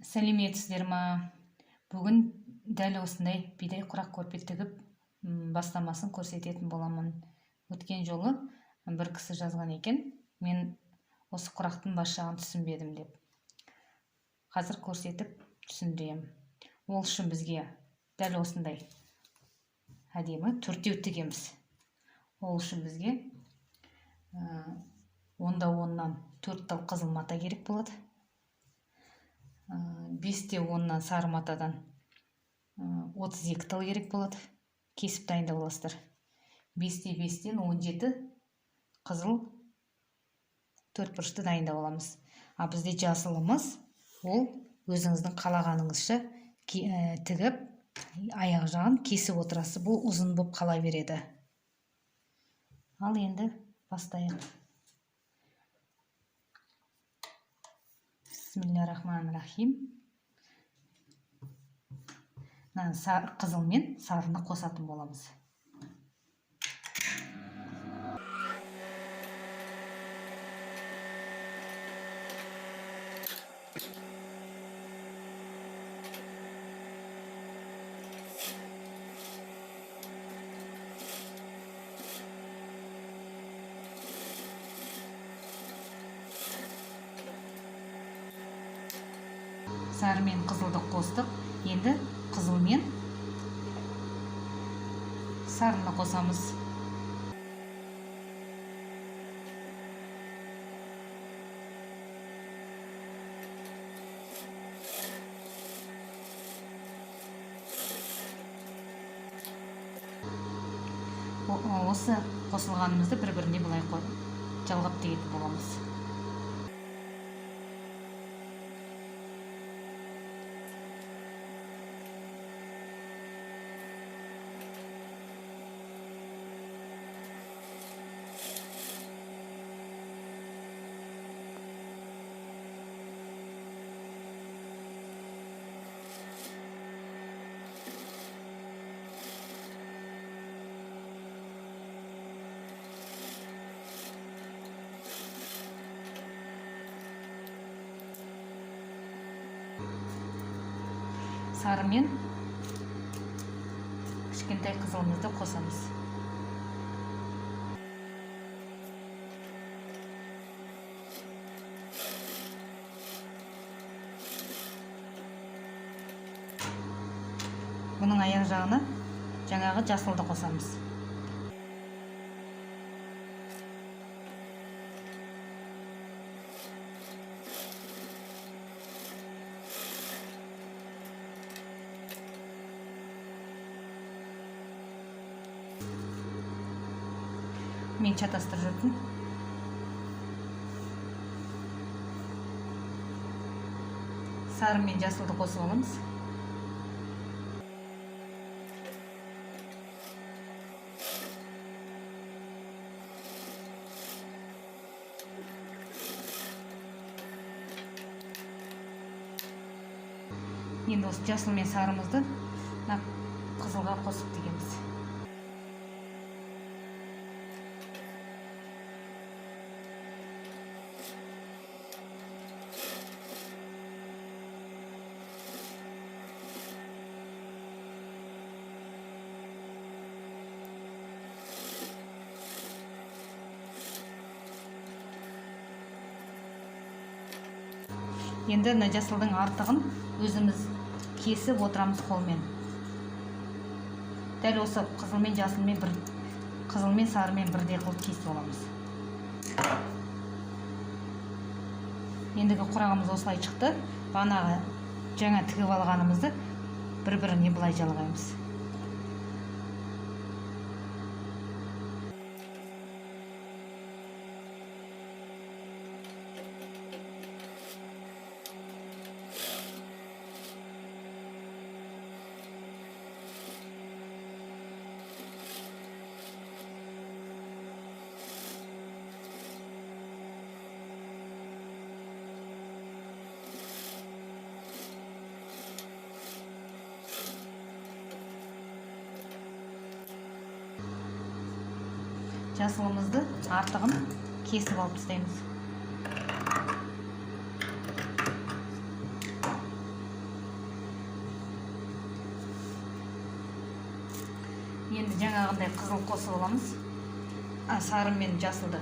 Сәлеметсіздер ма? Бүгін дәл осындай бидай құрақ көрпе тігіп бастамасын көрсететін боламын. Өткен жолы бір кісі жазған екен, мен осы құрақтың бас жағын түсінбедім деп. Қазір көрсетіп түсіндірем. Ол үшін бізге дәл осындай әдемі төртеу тігеміз. Ол үшін бізге 10-10-нан 4 тал қызыл мата керек болады. 5-10-нан сары матадан 32 тал керек болады. Кесіп дайындап аласыздар. 5-5-тен 17 қызыл төртбұрышты дайындап аламыз. А бізде жасылымыз, ол өзіңіздің қалағаныңызша тігіп, аяқ жағын кесіп отырасыз. Бұл ұзын болып қала береді. Ал енді бастайық. Бисмиллахиррахманиррахим. Қызыл мен сарыны қосатын боламыз. Сары мен қызылды қостық. Енді қызыл мен сарыны қосамыз. Осы қосылғанымызды бір-біріне былай жалғап тегетін боламыз. Сары мен кішкентай қызылымызды қосамыз. Бұның аяқ жағына жаңағы жасылды қосамыз. Мен шатастырып жүрдім. Сары мен жасылды қосып аламыз. Енді осы жасыл мен сарымызды қызылға қосып тігеміз. Енді жасылдың артығын өзіміз кесіп отырамыз қолмен. Дәл осы қызыл мен жасылмен қызыл мен сарымен бірдей қылып кесіп аламыз. Ендігі құрағымыз осылай шықты. Бағанағы жаңа тігіп алғанымызды бір-біріне былай жалғаймыз. Жасылымызды артығын кесіп алып тастаймыз. жаңағындай қызыл қосып аламыз. Сары мен жасылды.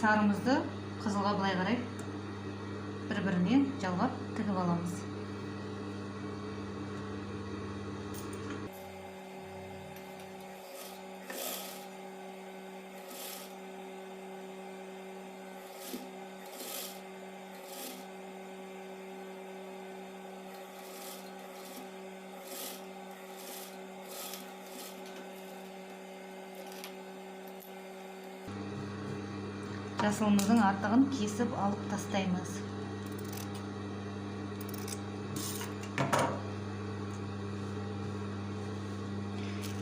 Сарымызды қызылға былай қарай бір-біріне жалғап тігіп аламыз. Жасылымыздың артығын кесіп алып тастаймыз.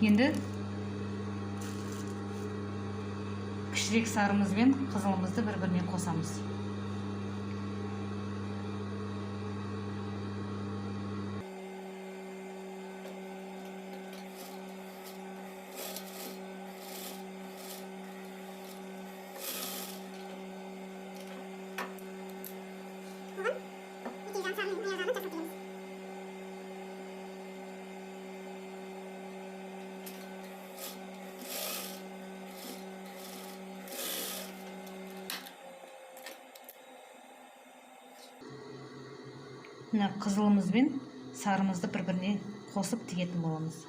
Енді кішірек сарымыз бен қызылымызды бір-біріне қосамыз. Мына қызылымыз бен сарымызды бір-біріне қосып тігетін боламыз.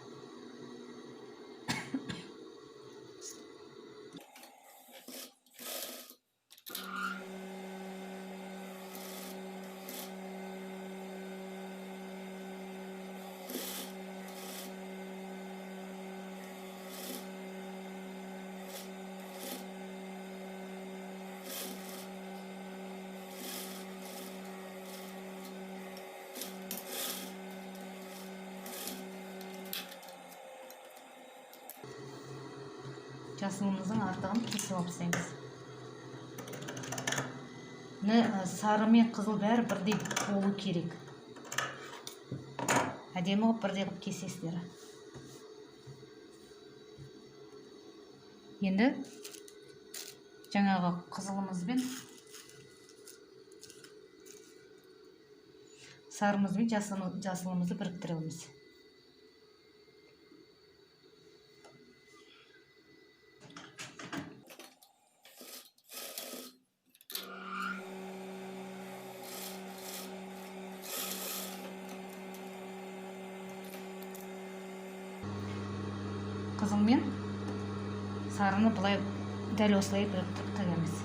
Жасылымыздың артығын кесіп алып тастаймыз. Сары мен қызыл бәрі бірдей болу керек. Әдемі қылып бірдей қылып кесесіздер. Енді жаңағы қызылымыз бен сарымыз бен жасылымызды біріктіреміз. Қызыл мен сарыны былай дәл осылай біріктіріп тігеміз.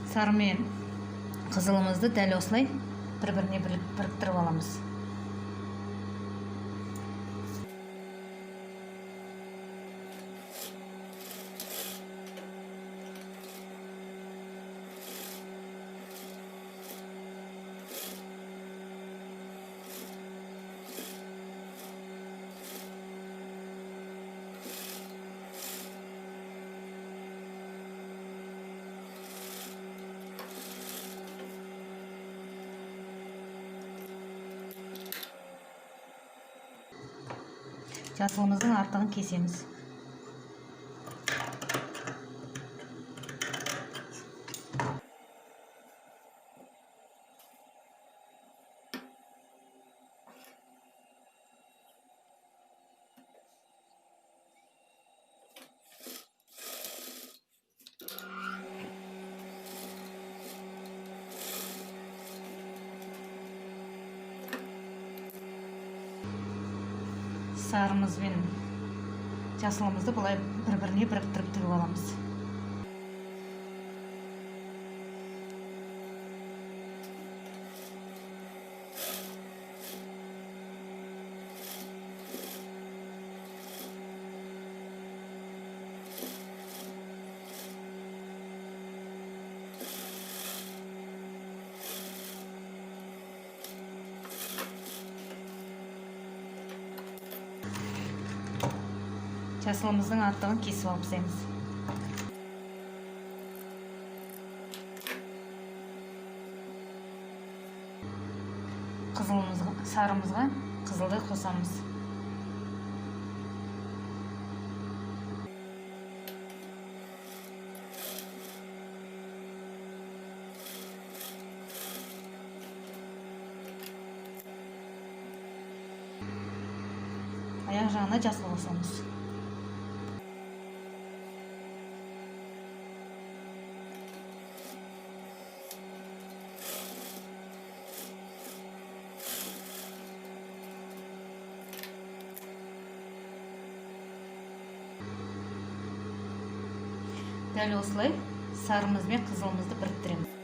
Сары мен қызылымызды дәл осылай бір-біріне біріктіріп аламыз. Жасылымыздың артығын кесеміз. сарымыз бен жасылымызды былай бір-біріне біріктіріп тігіп аламыз. Жасылымыздың артығын кесіп алып тастаймыз. Сарымызға қызылды қосамыз. Аяқ жағына жасыл қосамыз. Дәл осылай сарымыз бен қызылымызды біріктіреміз.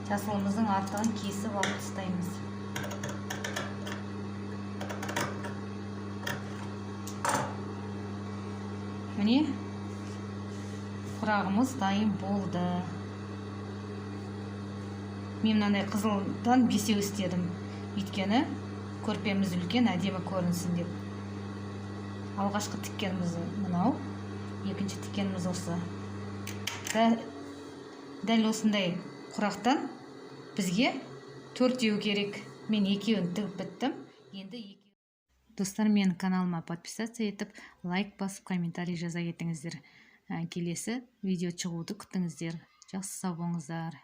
Жасылымыздың артығын кесіп алып тастаймыз. Міне құрағымыз дайын болды. Мен мынандай қызылдан 5 істедім. Өйткені көрпеміз үлкен, әдемі көрінсін деп. Алғашқы тіккеніміз мынау, екінші тіккеніміз осы. Дәл осындай құрақтан бізге 4 керек. Мен 2-ін тігіп біттім. Енді 2. Достар, мен каналыма подписация етіп, лайк басып, комментарий жаза кетіңіздер. Келесі видео шығуды күтіңіздер. Жақсы сау болыңыздар.